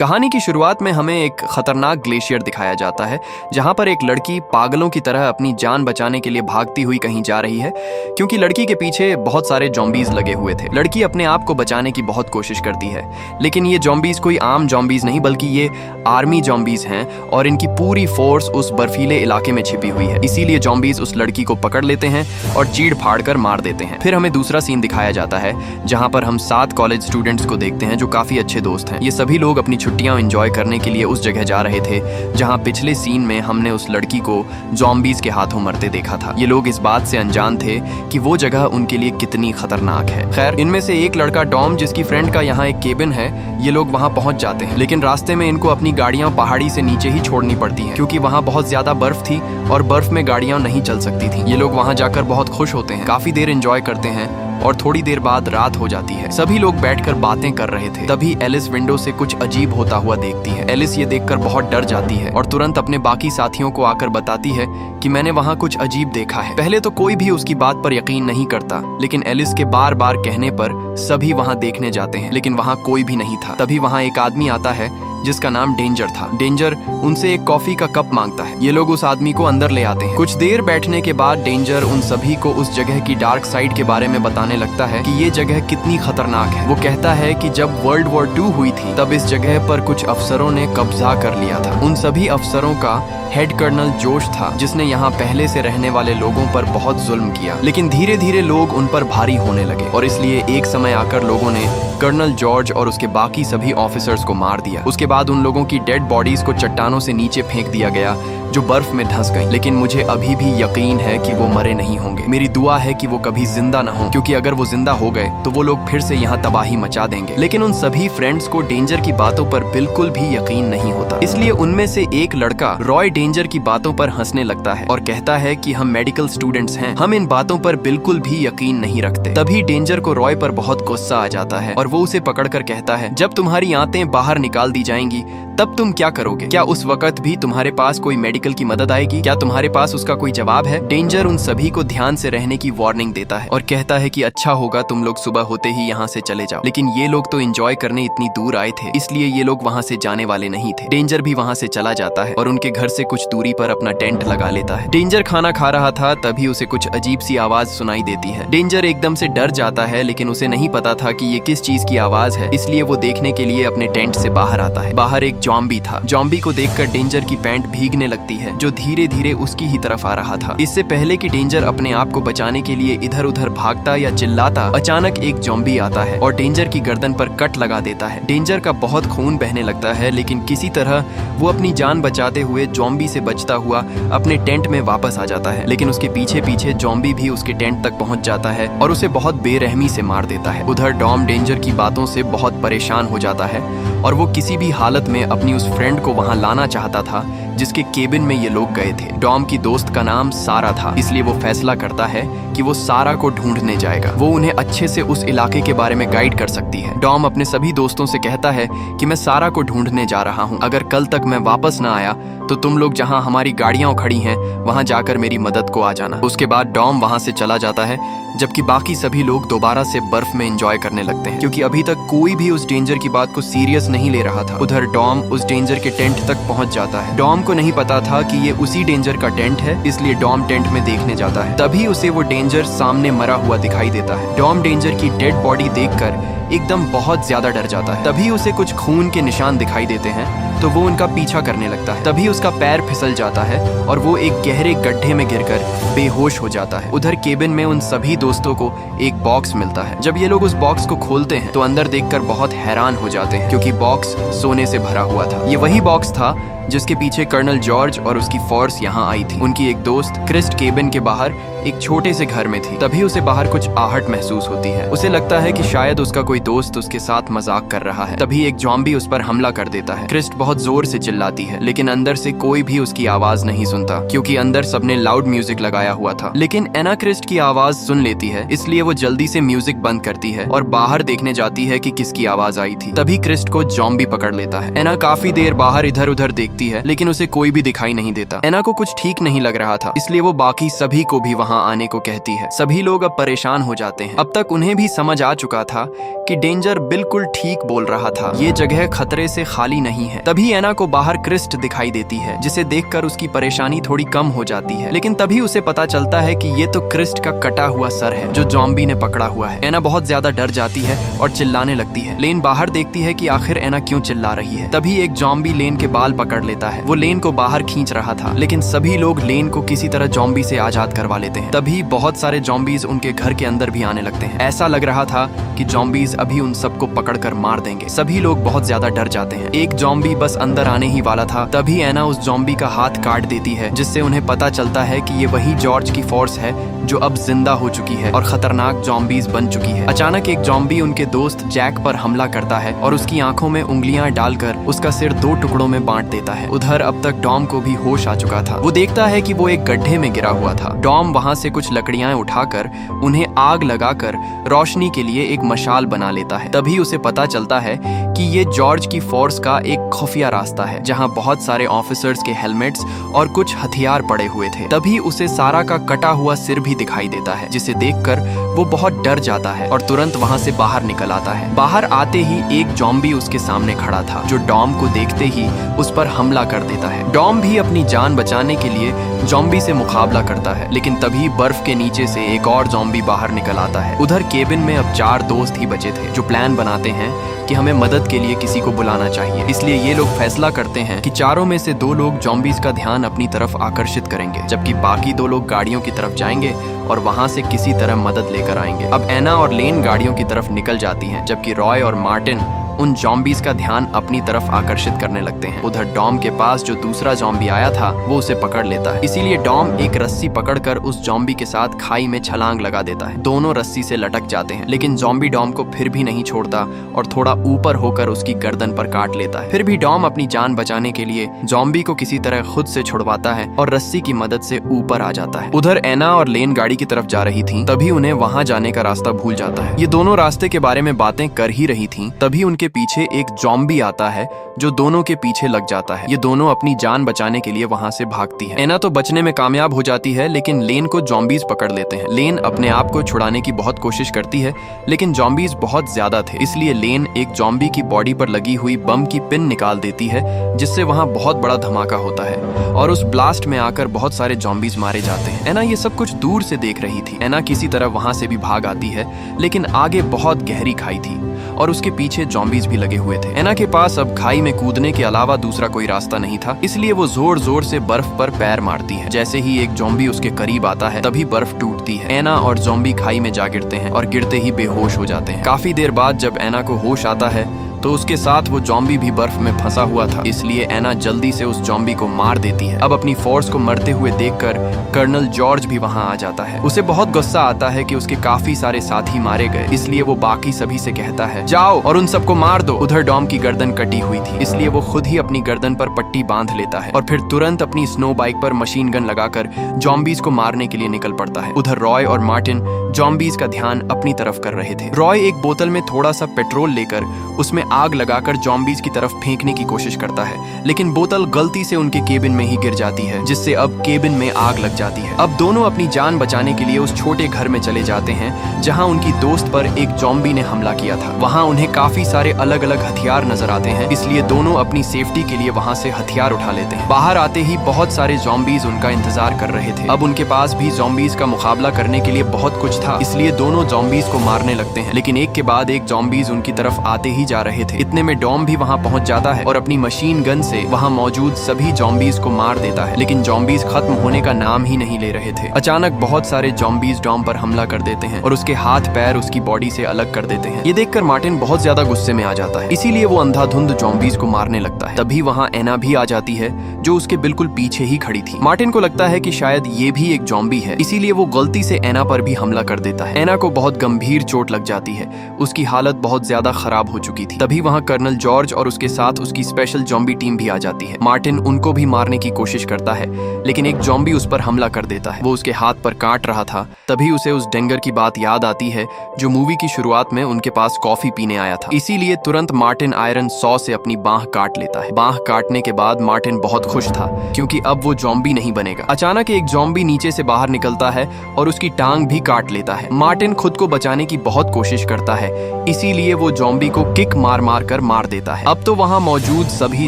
कहानी की शुरुआत में हमें एक खतरनाक ग्लेशियर दिखाया जाता है जहां पर एक लड़की पागलों की तरह अपनी जान बचाने के लिए भागती हुई कहीं जा रही है क्योंकि लड़की के पीछे बहुत सारे जॉम्बीज लगे हुए थे। लड़की अपने आप को बचाने की बहुत कोशिश करती है, लेकिन ये जॉम्बीज कोई आम जॉम्बीज नहीं बल्कि ये आर्मी जॉम्बीज हैं और इनकी पूरी फोर्स उस बर्फीले इलाके में छिपी हुई है। इसीलिए जॉम्बीज उस लड़की को पकड़ लेते हैं और चीड़ फाड़ कर मार देते हैं। फिर हमें दूसरा सीन दिखाया जाता है जहां पर हम 7 कॉलेज स्टूडेंट्स को देखते हैं जो काफी अच्छे दोस्त हैं। ये सभी लोग अपनी छुट्टियां एंजॉय करने के लिए उस जगह जा रहे थे जहां पिछले सीन में हमने उस लड़की को जॉम्बीज के हाथों मरते देखा था। ये लोग इस बात से अनजान थे कि वो जगह उनके लिए कितनी खतरनाक है। खैर, इनमें से एक लड़का डॉम, जिसकी फ्रेंड का यहाँ एक केबिन है, ये लोग वहाँ पहुंच जाते हैं, लेकिन रास्ते में इनको अपनी गाड़ियां पहाड़ी से नीचे ही छोड़नी पड़ती हैं क्योंकि वहाँ बहुत ज्यादा बर्फ थी और बर्फ में गाड़ियां नहीं चल सकती थी। ये लोग वहाँ जाकर बहुत खुश होते हैं, काफी देर एंजॉय करते हैं और थोड़ी देर बाद रात हो जाती है। सभी लोग बैठकर बातें कर रहे थे, तभी एलिस विंडो से कुछ अजीब होता हुआ देखती है। एलिस ये देखकर बहुत डर जाती है और तुरंत अपने बाकी साथियों को आकर बताती है कि मैंने वहाँ कुछ अजीब देखा है। पहले तो कोई भी उसकी बात पर यकीन नहीं करता, लेकिन एलिस के बार बार कहने पर सभी वहाँ देखने जाते हैं, लेकिन वहाँ कोई भी नहीं था। तभी वहाँ एक आदमी आता है जिसका नाम डेंजर था। डेंजर उनसे एक कॉफी का कप मांगता है। ये लोग उस आदमी को अंदर ले आते हैं। कुछ देर बैठने के बाद डेंजर उन सभी को उस जगह की डार्क साइड के बारे में बताने लगता है कि ये जगह कितनी खतरनाक है। वो कहता है कि जब वर्ल्ड वॉर 2 हुई थी तब इस जगह पर कुछ अफसरों ने कब्जा कर लिया था। उन सभी अफसरों का हेड कर्नल जोश था, जिसने यहाँ पहले से रहने वाले लोगों पर बहुत जुल्म किया, लेकिन धीरे धीरे लोग उन पर भारी होने लगे और इसलिए एक समय आकर लोगों ने कर्नल जॉर्ज और उसके बाकी सभी ऑफिसर्स को मार दिया। उसके बाद उन लोगों की डेड बॉडीज को चट्टानों से नीचे फेंक दिया गया जो बर्फ में धंस गई। लेकिन मुझे अभी भी यकीन है कि वो मरे नहीं होंगे। मेरी दुआ है कि वो कभी जिंदा ना हो, क्योंकि अगर वो जिंदा हो गए तो वो लोग फिर से यहाँ तबाही मचा देंगे। लेकिन उन सभी फ्रेंड्स को डेंजर की बातों पर बिल्कुल भी यकीन नहीं होता, इसलिए उनमें से एक लड़का रॉय डेंजर की बातों पर हंसने लगता है और कहता है कि हम मेडिकल स्टूडेंट्स हैं, हम इन बातों पर बिल्कुल भी यकीन नहीं रखते। तभी डेंजर को रॉय पर बहुत गुस्सा आ जाता है और वो उसे पकड़कर कहता है, जब तुम्हारी आंतें बाहर निकाल दी जाएंगी तब तुम क्या करोगे? क्या उस वक्त भी तुम्हारे पास कोई मेडिकल की मदद आएगी? क्या तुम्हारे पास उसका कोई जवाब है? डेंजर उन सभी को ध्यान से रहने की वार्निंग देता है और कहता है कि अच्छा होगा तुम लोग सुबह होते ही यहाँ से चले जाओ। लेकिन ये लोग तो एंजॉय करने इतनी दूर आए थे, इसलिए ये लोग वहाँ से जाने वाले नहीं थे। डेंजर भी वहाँ से चला जाता है और उनके घर से कुछ दूरी पर अपना टेंट लगा लेता है। डेंजर खाना खा रहा था, तभी उसे कुछ अजीब सी आवाज सुनाई देती है। डेंजर एकदम से डर जाता है, लेकिन उसे नहीं पता था कि ये किस चीज की आवाज है, इसलिए वो देखने के लिए अपने टेंट से बाहर आता है। बाहर एक जॉम्बी था। जॉम्बी को देखकर डेंजर की पैंट भीगने लगती है, जो धीरे धीरे उसकी ही तरफ आ रहा था। इससे पहले कि डेंजर अपने आप को बचाने के लिए इधर उधर भागता या चिल्लाता, अचानक एक जॉम्बी आता है और डेंजर की गर्दन पर कट लगा देता है। डेंजर का बहुत खून बहने लगता है, लेकिन किसी तरह वो अपनी जान बचाते हुए जॉम्बी से बचता हुआ अपने टेंट में वापस आ जाता है। लेकिन उसके पीछे पीछे जॉम्बी भी उसके टेंट तक पहुंच जाता है और उसे बहुत बेरहमी से मार देता है। उधर डॉम डेंजर की बातों से बहुत परेशान हो जाता है और वो किसी भी हालत में अपनी उस फ्रेंड को वहां लाना चाहता था जिसके केबिन में ये लोग गए थे। डॉम की दोस्त का नाम सारा था, इसलिए वो फैसला करता है कि वो सारा को ढूंढने जाएगा। वो उन्हें अच्छे से उस इलाके के बारे में गाइड कर सकती है। डॉम अपने सभी दोस्तों से कहता है कि मैं सारा को ढूंढने जा रहा हूँ, अगर कल तक मैं वापस ना आया तो तुम लोग जहाँ हमारी गाड़ियां खड़ी हैं वहां जाकर मेरी मदद को आ जाना। उसके बाद डॉम वहां से चला जाता है, जबकि बाकी सभी लोग दोबारा से बर्फ में एंजॉय करने लगते हैं, क्योंकि अभी तक कोई भी उस डेंजर की बात को सीरियस नहीं ले रहा था। उधर डॉम उस डेंजर के टेंट तक पहुंच जाता है। डॉम को नहीं पता था कि ये उसी डेंजर का टेंट है, इसलिए डॉम टेंट में देखने जाता है। तभी उसे वो डेंजर सामने मरा हुआ दिखाई देता है। डॉम डेंजर की डेड बॉडी देखकर एकदम बहुत ज्यादा डर जाता है। तभी उसे कुछ खून के निशान दिखाई देते हैं, तो वो उनका पीछा करने लगता है। तभी उसका पैर फिसल जाता है और वो एक गहरे गड्ढे में गिरकर बेहोश हो जाता है। उधर केबिन में उन सभी दोस्तों को एक बॉक्स मिलता है। जब ये लोग उस बॉक्स को खोलते हैं तो अंदर देखकर बहुत हैरान हो जाते हैं, क्योंकि बॉक्स सोने से भरा हुआ था। ये वही बॉक्स था जिसके पीछे कर्नल जॉर्ज और उसकी फोर्स यहाँ आई थी। उनकी एक दोस्त क्रिस्ट केबिन के बाहर एक छोटे से घर में थी। तभी उसे बाहर कुछ आहट महसूस होती है। उसे लगता है कि शायद उसका कोई दोस्त उसके साथ मजाक कर रहा है। तभी एक जॉम्बी उस पर हमला कर देता है। क्रिस्ट बहुत जोर से चिल्लाती है, लेकिन अंदर से कोई भी उसकी आवाज नहीं सुनता, क्योंकि अंदर सबने लाउड म्यूजिक लगाया हुआ था। लेकिन एना क्रिस्ट की आवाज सुन लेती है, इसलिए वो जल्दी से म्यूजिक बंद करती है और बाहर देखने जाती है कि किसकी आवाज आई थी। तभी क्रिस्ट को जॉम्बी पकड़ लेता है। एना काफी देर बाहर इधर उधर देखती है, लेकिन उसे कोई भी दिखाई नहीं देता। एना को कुछ ठीक नहीं लग रहा था, इसलिए वो बाकी सभी को भी वहाँ आने को कहती है। सभी लोग अब परेशान हो जाते हैं। अब तक उन्हें भी समझ आ चुका था कि डेंजर बिल्कुल ठीक बोल रहा था, ये जगह खतरे से खाली नहीं है। तभी एना को बाहर क्रिस्ट दिखाई देती है, जिसे देखकर उसकी परेशानी थोड़ी कम हो जाती है। लेकिन तभी उसे पता चलता है कि ये तो क्रिस्ट का कटा हुआ सर है जो जॉम्बी ने पकड़ा हुआ है। एना बहुत ज्यादा डर जाती है और चिल्लाने लगती है। लेन बाहर देखती है कि आखिर एना क्यों चिल्ला रही है। तभी एक जॉम्बी लेन के बाल पकड़ लेता है। वो लेन को बाहर खींच रहा था, लेकिन सभी लोग लेन को किसी तरह जॉम्बी से आजाद करवा लेते हैं। तभी बहुत सारे जॉम्बीज उनके घर के अंदर भी आने लगते हैं। ऐसा लग रहा था कि जॉम्बीज अभी उन सबको पकड़कर मार देंगे। सभी लोग बहुत ज्यादा डर जाते हैं। एक जॉम्बी बस अंदर आने ही वाला था, तभी एना उस जॉम्बी का हाथ काट देती है, जिससे उन्हें पता चलता है कि ये वही जॉर्ज की फोर्स है जो अब जिंदा हो चुकी है और खतरनाक जॉम्बीज बन चुकी है। अचानक एक जॉम्बी उनके दोस्त जैक पर हमला करता है और उसकी आंखों में उंगलियां डालकर उसका सिर 2 टुकड़ों में बांट देता है। उधर अब तक डॉम को भी होश आ चुका था। वो देखता है कि वो एक गड्ढे में गिरा हुआ था। डॉम वहां से कुछ लकड़ियां उठाकर उन्हें आग लगाकर रोशनी के लिए एक मशाल बना लेता है। तभी उसे पता चलता है कि ये जॉर्ज की फोर्स का एक खुफिया रास्ता है, जहां बहुत सारे ऑफिसर्स के हेलमेट्स और कुछ हथियार पड़े हुए थे। तभी उसे सारा का कटा हुआ सिर भी दिखाई देता है, जिसे देखकर वो बहुत डर जाता है और तुरंत वहां से बाहर निकल आता है। बाहर आते ही एक जॉम्बी उसके सामने खड़ा था, जो डॉम को देखते ही उस पर हमला कर देता है। डॉम भी अपनी जान बचाने के लिए जॉम्बी से मुकाबला करता है, लेकिन तभी बर्फ के नीचे से एक और जॉम्बी बाहर निकल आता है। उधर केबिन में अब 4 दोस्त ही बचे थे, जो प्लान बनाते हैं कि हमें मदद के लिए किसी को बुलाना चाहिए। इसलिए ये लोग फैसला करते हैं कि चारों में से 2 लोग जॉम्बीज का ध्यान अपनी तरफ आकर्षित करेंगे, जबकि बाकी 2 लोग गाड़ियों की तरफ जाएंगे और वहां से किसी तरह मदद लेकर आएंगे। अब एना और लेन गाड़ियों की तरफ निकल जाती हैं, जबकि रॉय और मार्टिन उन जॉम्बीज का ध्यान अपनी तरफ आकर्षित करने लगते हैं। उधर डॉम के पास जो दूसरा जॉम्बी आया था वो उसे पकड़ लेता है। इसीलिए डॉम एक रस्सी पकड़कर उस जॉम्बी के साथ खाई में छलांग लगा देता है। दोनों रस्सी से लटक जाते हैं, लेकिन जॉम्बी डॉम को फिर भी नहीं छोड़ता और थोड़ा ऊपर होकर उसकी गर्दन पर काट लेता है। फिर भी डॉम अपनी जान बचाने के लिए जॉम्बी को किसी तरह खुद से छुड़वाता है और रस्सी की मदद से ऊपर आ जाता है। उधर एना और लेन गाड़ी की तरफ जा रही थी, तभी उन्हें वहां जाने का रास्ता भूल जाता है। ये दोनों रास्ते के बारे में बातें कर ही रही थी, तभी उनके पीछे एक जॉम्बी आता है जो दोनों के पीछे लग जाता है। ये दोनों अपनी जान बचाने के लिए वहां से भागती है। एना तो बचने में कामयाब हो जाती है, लेकिन लेन को जॉम्बीज पकड़ लेते हैं। लेन अपने आप को छुड़ाने की बहुत कोशिश करती है, लेकिन जॉम्बीज बहुत ज्यादा थे। इसलिए लेन एक जॉम्बी की बॉडी पर लगी हुई बम की पिन निकाल देती है, जिससे वहां बहुत बड़ा धमाका होता है और उस ब्लास्ट में आकर बहुत सारे जॉम्बीज मारे जाते हैं। एना ये सब कुछ दूर से देख रही थी। एना किसी तरह वहां से भी भाग आती है, लेकिन आगे बहुत गहरी खाई थी और उसके पीछे जॉम्बीज भी लगे हुए थे। एना के पास अब खाई में कूदने के अलावा दूसरा कोई रास्ता नहीं था, इसलिए वो जोर जोर से बर्फ पर पैर मारती है। जैसे ही एक जॉम्बी उसके करीब आता है, तभी बर्फ टूटती है। एना और जॉम्बी खाई में जा गिरते हैं और गिरते ही बेहोश हो जाते हैं। काफी देर बाद जब एना को होश आता है तो उसके साथ वो जॉम्बी भी बर्फ में फंसा हुआ था, इसलिए एना जल्दी से उस जॉम्बी को मार देती है। अब अपनी फोर्स को मरते हुए देखकर कर्नल जॉर्ज भी वहां आ जाता है। उसे बहुत गुस्सा आता है कि उसके काफी सारे साथी मारे गए, इसलिए वो बाकी सभी से कहता है, जाओ और उन सबको मार दो। उधर डॉम की गर्दन कटी हुई थी, इसलिए वो खुद ही अपनी गर्दन पर पट्टी बांध लेता है और फिर तुरंत अपनी स्नो बाइक पर मशीन गन लगाकर जॉम्बीज को मारने के लिए निकल पड़ता है। उधर रॉय और मार्टिन जॉम्बीज का ध्यान अपनी तरफ कर रहे थे। रॉय एक बोतल में थोड़ा सा पेट्रोल लेकर उसमें आग लगाकर जॉम्बीज की तरफ फेंकने की कोशिश करता है, लेकिन बोतल गलती से उनके केबिन में ही गिर जाती है, जिससे अब केबिन में आग लग जाती है। अब दोनों अपनी जान बचाने के लिए उस छोटे घर में चले जाते हैं जहां उनकी दोस्त पर एक जॉम्बी ने हमला किया था। वहां उन्हें काफी सारे अलग अलग हथियार नजर आते हैं, इसलिए दोनों अपनी सेफ्टी के लिए वहां से हथियार उठा लेते हैं। बाहर आते ही बहुत सारे जॉम्बीज उनका इंतजार कर रहे थे। अब उनके पास भी जॉम्बीज का मुकाबला करने के लिए बहुत कुछ था, इसलिए दोनों जॉम्बीज को मारने लगते हैं, लेकिन एक के बाद एक जॉम्बीज उनकी तरफ आते ही जा रहे थे। इतने में डॉम भी वहां पहुंच जाता है और अपनी मशीन गन से वहां मौजूद सभी जॉम्बीज को मार देता है, लेकिन जॉम्बीज खत्म होने का नाम ही नहीं ले रहे थे। अचानक बहुत सारे जॉम्बीज डॉम पर हमला कर देते हैं और उसके हाथ पैर उसकी बॉडी से अलग कर देते हैं। ये देखकर मार्टिन बहुत ज्यादा गुस्से में आ जाता है, इसीलिए वो अंधाधुंध जॉम्बीज को मारने लगता है। तभी वहां एना भी आ जाती है, जो उसके बिल्कुल पीछे ही खड़ी थी। मार्टिन को लगता है कि शायद ये भी एक जॉम्बी है, इसीलिए वो गलती से एना पर भी हमला कर देता है। एना को बहुत गंभीर चोट लग जाती है, उसकी हालत बहुत ज्यादा खराब हो चुकी थी। तभी वहाँ कर्नल जॉर्ज और उसके साथ उसकी स्पेशल जॉम्बी टीम भी आ जाती है। मार्टिन उनको भी मारने की कोशिश करता है, लेकिन एक जॉम्बी उस पर हमला कर देता है। वो उसके हाथ पर काट रहा था, तभी उसे उस डेंगर की बात याद आती है जो मूवी की शुरुआत में उनके पास कॉफी पीने आया था। इसीलिए तुरंत मार्टिन आयरन सॉ से अपनी बांह काट लेता है। बांह काटने के बाद मार्टिन बहुत खुश था, क्योंकि अब वो जॉम्बी नहीं बनेगा। अचानक एक जॉम्बी नीचे से बाहर निकलता है और उसकी टांग भी काट लेता है। मार्टिन खुद को बचाने की बहुत कोशिश करता है, इसीलिए वो जॉम्बी को किक मार मार कर मार देता है। अब तो वहाँ मौजूद सभी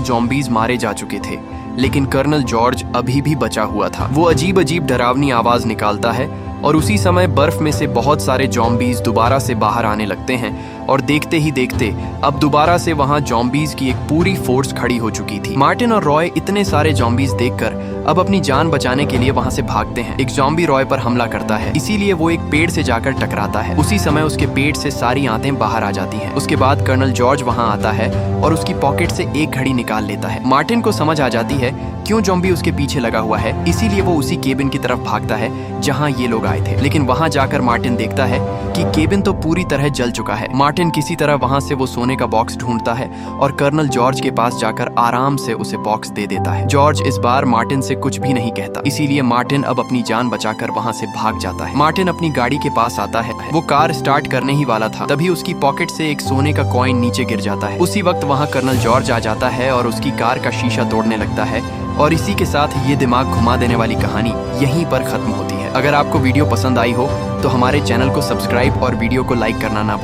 जॉम्बीज मारे जा चुके थे, लेकिन कर्नल जॉर्ज अभी भी बचा हुआ था। वो अजीब अजीब डरावनी आवाज निकालता है और उसी समय बर्फ में से बहुत सारे जॉम्बीज दोबारा से बाहर आने लगते हैं और देखते ही देखते अब दोबारा से वहां जॉम्बीज की एक पूरी फोर्स खड़ी हो चुकी थी। मार्टिन और रॉय इतने सारे जॉम्बीज देखकर अब अपनी जान बचाने के लिए वहां से भागते हैं। एक जॉम्बी रॉय पर हमला करता है, इसीलिए वो एक पेड़ से जाकर टकराता है। उसी समय उसके पेट से सारी आंतें बाहर आ जाती हैं। उसके बाद कर्नल जॉर्ज वहां आता है और उसकी पॉकेट से एक घड़ी निकाल लेता है। मार्टिन को समझ आ जाती है क्यों जॉम्बी उसके पीछे लगा हुआ है, इसीलिए वो उसी केबिन की तरफ भागता है जहां ये लोग आए थे। लेकिन वहां जाकर मार्टिन देखता है कि केबिन तो पूरी तरह जल चुका है। मार्टिन किसी तरह वहां से वो सोने का बॉक्स ढूंढता है और कर्नल जॉर्ज के पास जाकर आराम से उसे बॉक्स दे देता है। जॉर्ज इस बार मार्टिन से कुछ भी नहीं कहता, इसीलिए मार्टिन अब अपनी जान बचाकर वहां से भाग जाता है। मार्टिन अपनी गाड़ी के पास आता है, वो कार स्टार्ट करने ही वाला था, तभी उसकी पॉकेट से एक सोने का कॉइन नीचे गिर जाता है। उसी वक्त वहां कर्नल जॉर्ज आ जाता है और उसकी कार का शीशा तोड़ने लगता है और इसी के साथ ये दिमाग घुमा देने वाली कहानी यहीं पर खत्म होती है। अगर आपको वीडियो पसंद आई हो तो हमारे चैनल को सब्सक्राइब और वीडियो को लाइक करना ना भूलें।